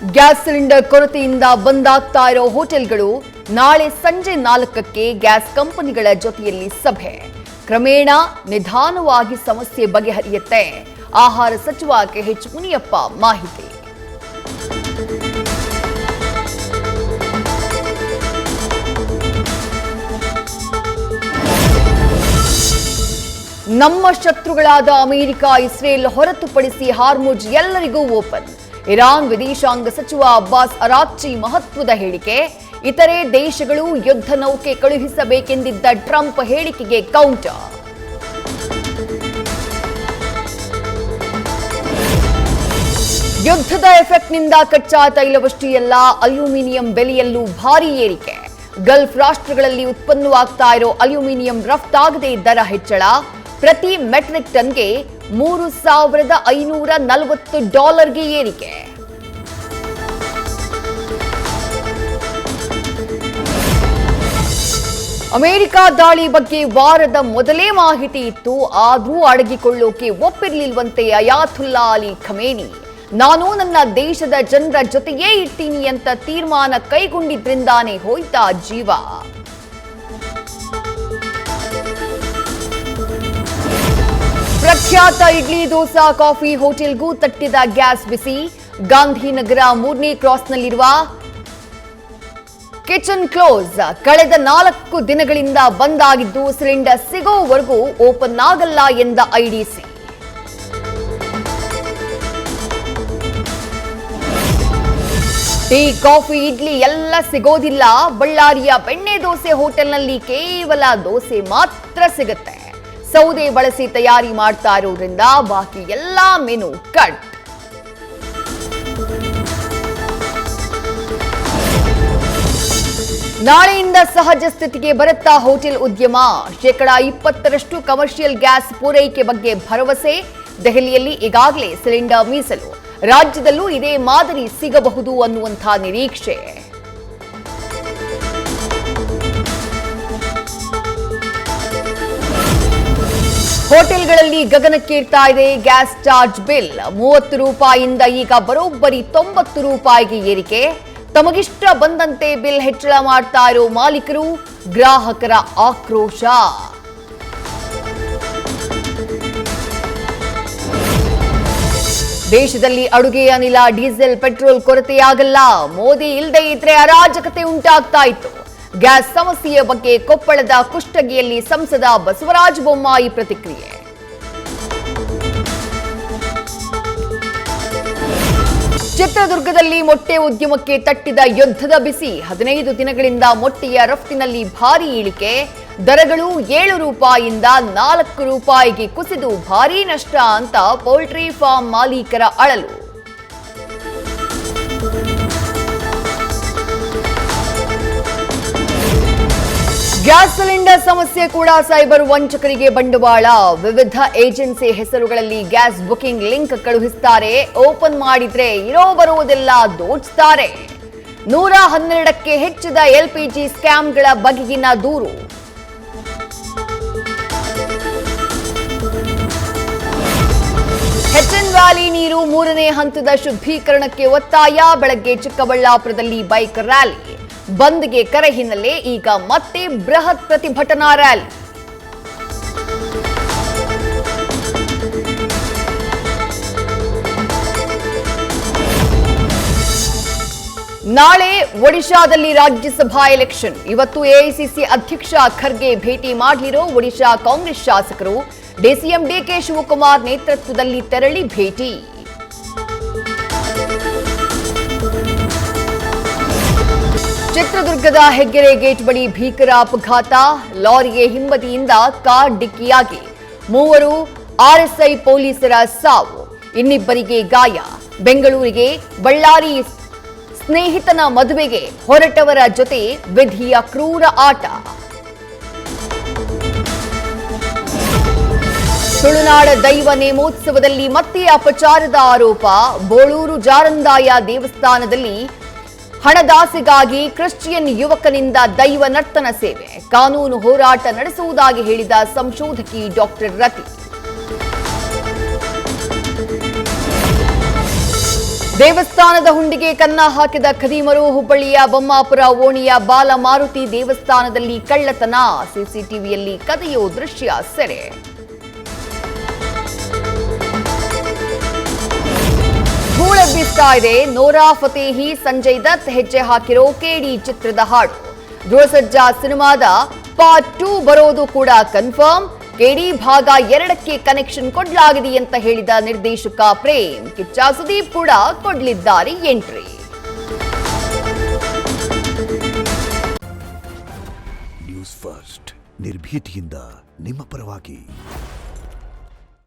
Gas cylinder ಕೊರತೆಯಿಂದ ಬಂದಾಗ್ತಾ ಇರೋ ಹೋಟೆಲ್ಗಳು ನಾಳೆ ಸಂಜೆ 4ಕ್ಕೆ ಗ್ಯಾಸ್ ಕಂಪನಿಗಳ ಜೊತೆಯಲ್ಲಿ ಸಭೆ. ಕ್ರಮೇಣ ನಿಧಾನವಾಗಿ ಸಮಸ್ಯೆ ಬಗೆಹರಿಯುತ್ತೆ. ಆಹಾರ ಸಚಿವ KH ಮುನಿಯಪ್ಪ ಮಾಹಿತಿ. ನಮ್ಮ ಶತ್ರುಗಳಾದ ಅಮೆರಿಕ, ಇಸ್ರೇಲ್ ಹೊರತುಪಡಿಸಿ ಹಾರ್ಮುಜ್ ಎಲ್ಲರಿಗೂ ಓಪನ್. ಇರಾನ್ ವಿದೇಶಾಂಗ ಸಚಿವ ಅಬ್ಬಾಸ್ ಅರಾಕ್ಚಿ ಮಹತ್ವದ ಹೇಳಿಕೆ. ಇತರೆ ದೇಶಗಳು ಯುದ್ಧ ನೌಕೆ ಕಳುಹಿಸಬೇಕೆಂದಿದ್ದ ಟ್ರಂಪ್ ಹೇಳಿಕೆಗೆ ಕೌಂಟರ್. ಯುದ್ಧದ ಎಫೆಕ್ಟ್ನಿಂದ ಕಚ್ಚಾ ತೈಲವಷ್ಟೇ ಅಲ್ಲ, ಅಲ್ಯೂಮಿನಿಯಂ ಬೆಲೆಯಲ್ಲೂ ಭಾರೀ ಏರಿಕೆ. ಗಲ್ಫ್ ರಾಷ್ಟ್ರಗಳಲ್ಲಿ ಉತ್ಪನ್ನವಾಗ್ತಾ ಇರೋ ಅಲ್ಯೂಮಿನಿಯಂ ರಫ್ತಾಗದೆ ದರ ಹೆಚ್ಚಳ. ಪ್ರತಿ ಮೆಟ್ರಿಕ್ ಟನ್ಗೆ $3,540 ಏರಿಕೆ. ಅಮೆರಿಕ ದಾಳಿ ಬಗ್ಗೆ ವಾರದ ಮೊದಲೇ ಮಾಹಿತಿ ಇತ್ತು. ಆದರೂ ಅಡಗಿಕೊಳ್ಳೋಕೆ ಒಪ್ಪಿರಲಿಲ್ವಂತೆ ಅಯಾತುಲ್ಲಾ ಅಲಿ ಖಮೇನಿ. ನಾನು ನನ್ನ ದೇಶದ ಜನರ ಜೊತೆಯೇ ಇರ್ತೀನಿ ಅಂತ ತೀರ್ಮಾನ ಕೈಗೊಂಡಿದ್ರಿಂದಾನೇ ಹೋಯ್ತಾ ಜೀವ. ಪ್ರಖ್ಯಾತ ಇಡ್ಲಿ, ದೋಸಾ, ಕಾಫಿ ಹೋಟೆಲ್ಗೂ ತಟ್ಟಿದ ಗ್ಯಾಸ್ ಬಿಸಿ. ಗಾಂಧಿನಗರ 3ನೇ ಕ್ರಾಸ್ನಲ್ಲಿರುವ ಕಿಚನ್ ಕ್ಲೋಸ್ ಕಳೆದ 4 ದಿನಗಳಿಂದ ಬಂದ್ ಆಗಿದ್ದು, ಸಿಲಿಂಡರ್ ಸಿಗೋವರೆಗೂ ಓಪನ್ ಆಗಲ್ಲ ಎಂದ IDC. ಟೀ, ಕಾಫಿ, ಇಡ್ಲಿ ಎಲ್ಲ ಸಿಗೋದಿಲ್ಲ. ಬಳ್ಳಾರಿಯ ಬೆಣ್ಣೆ ದೋಸೆ ಹೋಟೆಲ್ನಲ್ಲಿ ಕೇವಲ ದೋಸೆ ಮಾತ್ರ ಸಿಗುತ್ತೆ. ಸೌದೆ ಬಳಸಿ ತಯಾರಿ ಮಾಡ್ತಾ ಇರೋದ್ರಿಂದ ಬಾಕಿ ಎಲ್ಲಾ ಮೆನು ಕಟ್. ನಾಳೆಯಿಂದ ಸಹಜ ಸ್ಥಿತಿಗೆ ಬರುತ್ತಾ ಹೋಟೆಲ್ ಉದ್ಯಮ. 20% ಕಮರ್ಷಿಯಲ್ ಗ್ಯಾಸ್ ಪೂರೈಕೆ ಬಗ್ಗೆ ಭರವಸೆ. ದೆಹಲಿಯಲ್ಲಿ ಈಗಾಗಲೇ ಸಿಲಿಂಡರ್ ಮೀಸಲು. ರಾಜ್ಯದಲ್ಲೂ ಇದೇ ಮಾದರಿ ಸಿಗಬಹುದು ಅನ್ನುವಂಥ ನಿರೀಕ್ಷೆ. ಹೋಟೆಲ್ಗಳಲ್ಲಿ ಗಗನಕ್ಕೇರ್ತಾ ಇದೆ ಗ್ಯಾಸ್ ಚಾರ್ಜ್ ಬಿಲ್. ₹30 ಈಗ ಬರೋಬ್ಬರಿ ₹90 ಏರಿಕೆ. ತಮಗಿಷ್ಟ ಬಂದಂತೆ ಬಿಲ್ ಹೆಚ್ಚಳ ಮಾಡ್ತಾ ಇರೋ ಮಾಲೀಕರು, ಗ್ರಾಹಕರ ಆಕ್ರೋಶ. ದೇಶದಲ್ಲಿ ಅಡುಗೆ ಅನಿಲ, ಡೀಸೆಲ್, ಪೆಟ್ರೋಲ್ ಕೊರತೆಯಾಗಲ್ಲ. ಮೋದಿ ಇಲ್ಲದೆ ಇದ್ರೆ ಅರಾಜಕತೆ ಉಂಟಾಗ್ತಾ ಇತ್ತು. ಗ್ಯಾಸ್ ಸಮಸ್ಯೆಯ ಬಗ್ಗೆ ಕೊಪ್ಪಳದ ಕುಷ್ಟಗಿಯಲ್ಲಿ ಸಂಸದ ಬಸವರಾಜ ಬೊಮ್ಮಾಯಿ ಪ್ರತಿಕ್ರಿಯೆ. ಚಿತ್ರದುರ್ಗದಲ್ಲಿ ಮೊಟ್ಟೆ ಉದ್ಯಮಕ್ಕೆ ತಟ್ಟಿದ ಯುದ್ಧದ ಬಿಸಿ. 15 ದಿನಗಳಿಂದ ಮೊಟ್ಟೆಯ ರಫ್ತಿನಲ್ಲಿ ಭಾರೀ ಇಳಿಕೆ. ದರಗಳು ₹7 ₹4 ಕುಸಿದು ಭಾರೀ ನಷ್ಟ ಅಂತ ಪೌಲ್ಟ್ರಿ ಫಾರ್ಮ್ ಮಾಲೀಕರ ಅಳಲು. ಗ್ಯಾಸ್ ಸಿಲಿಂಡರ್ ಸಮಸ್ಯೆ ಕೂಡ ಸೈಬರ್ ವಂಚಕರಿಗೆ ಬಂಡವಾಳ. ವಿವಿಧ ಏಜೆನ್ಸಿ ಹೆಸರುಗಳಲ್ಲಿ ಗ್ಯಾಸ್ ಬುಕಿಂಗ್ ಲಿಂಕ್ ಕಳುಹಿಸುತ್ತಾರೆ. ಓಪನ್ ಮಾಡಿದ್ರೆ ಇರೋ ಬರೋದೆಲ್ಲ ದೋಚ್ತಾರೆ. 112ಕ್ಕೆ ಹೆಚ್ಚಿದ LPG ಸ್ಕ್ಯಾಮ್ಗಳ ಬಗೆಗಿನ ದೂರು. ಹೆಚ್ಎನ್ ವ್ಯಾಲಿ ನೀರು 3ನೇ ಹಂತದ ಶುದ್ಧೀಕರಣಕ್ಕೆ ಒತ್ತಾಯ. ಬೆಳಗ್ಗೆ ಚಿಕ್ಕಬಳ್ಳಾಪುರದಲ್ಲಿ ಬೈಕ್ ರ್ಯಾಲಿ. ಬಂದ್ಗೆ ಕರೆ ಹಿನ್ನೆಲೆ ಈಗ ಮತ್ತೆ ಬೃಹತ್ ಪ್ರತಿಭಟನಾ ರ್ಯಾಲಿ. ನಾಳೆ ಒಡಿಶಾದಲ್ಲಿ ರಾಜ್ಯಸಭಾ ಎಲೆಕ್ಷನ್. ಇವತ್ತು AICC ಅಧ್ಯಕ್ಷ ಖರ್ಗೆ ಭೇಟಿ ಮಾಡಲಿರೋ ಒಡಿಶಾ ಕಾಂಗ್ರೆಸ್ ಶಾಸಕರು DCM DK ಶಿವಕುಮಾರ್ ನೇತೃತ್ವದಲ್ಲಿ ತೆರಳಿ ಭೇಟಿ. ಚಿತ್ರದುರ್ಗದ ಹೆಗ್ಗೆರೆ ಗೇಟ್ ಬಳಿ ಭೀಕರ ಅಪಘಾತ. ಲಾರಿಗೆ ಹಿಂಬದಿಯಿಂದ ಕಾರ್ ಡಿಕ್ಕಿಯಾಗಿ 3 RSI ಪೊಲೀಸರ ಸಾವು, ಇನ್ನಿಬ್ಬರಿಗೆ ಗಾಯ. ಬೆಂಗಳೂರಿಗೆ ಬಳ್ಳಾರಿ ಸ್ನೇಹಿತನ ಮದುವೆಗೆ ಹೊರಟವರ ಜೊತೆ ವಿಧಿಯ ಕ್ರೂರ ಆಟ. ತುಳುನಾಡ ದೈವ ನೇಮೋತ್ಸವದಲ್ಲಿ ಮತ್ತೆ ಅಪಚಾರದ ಆರೋಪ. ಬೋಳೂರು ಜಾರಂದಾಯ ದೇವಸ್ಥಾನದಲ್ಲಿ ಹಣದಾಸೆಗಾಗಿ ಕ್ರಿಶ್ಚಿಯನ್ ಯುವಕನಿಂದ ದೈವ ನರ್ತನ ಸೇವೆ. ಕಾನೂನು ಹೋರಾಟ ನಡೆಸುವುದಾಗಿ ಹೇಳಿದ ಸಂಶೋಧಕಿ ಡಾಕ್ಟರ್ ರತಿ. ದೇವಸ್ಥಾನದ ಹುಂಡಿಗೆ ಕನ್ನ ಹಾಕಿದ ಖದೀಮರು. ಹುಬ್ಬಳ್ಳಿಯ ಬೊಮ್ಮಾಪುರ ಓಣಿಯ ಬಾಲಮಾರುತಿ ದೇವಸ್ಥಾನದಲ್ಲಿ ಕಳ್ಳತನ. ಸಿಸಿಟಿವಿಯಲ್ಲಿ ಕದಿಯೋ ದೃಶ್ಯ ಸೆರೆ. ಧೂಳೆಬ್ಬಿಸ್ತಾ ಇದೆ ನೋರಾ ಫತೇಹಿ, ಸಂಜಯ್ ದತ್ ಹೆಜ್ಜೆ ಹಾಕಿರೋ ಕೇಡಿ ಚಿತ್ರದ ಹಾಡು. ಧ್ರುವಸರ್ಜಾ ಸಿನಿಮಾದ ಪಾರ್ಟ್ 2 ಬರೋದು ಕೂಡ ಕನ್ಫರ್ಮ್. ಕೇಡಿ ಭಾಗ 2ಕ್ಕೆ ಕನೆಕ್ಷನ್ ಕೊಡಲಾಗಿದೆ ಅಂತ ಹೇಳಿದ ನಿರ್ದೇಶಕ ಪ್ರೇಮ್. ಕಿಚ್ಚ ಸುದೀಪ್ ಕೂಡ ಕೊಡಲಿದ್ದಾರೆ ಎಂಟ್ರಿ. ನ್ಯೂಸ್ ಫಸ್ಟ್ ನಿರ್ಭೀತಿಯಿಂದ ನಿಮ್ಮ ಪರವಾಗಿ.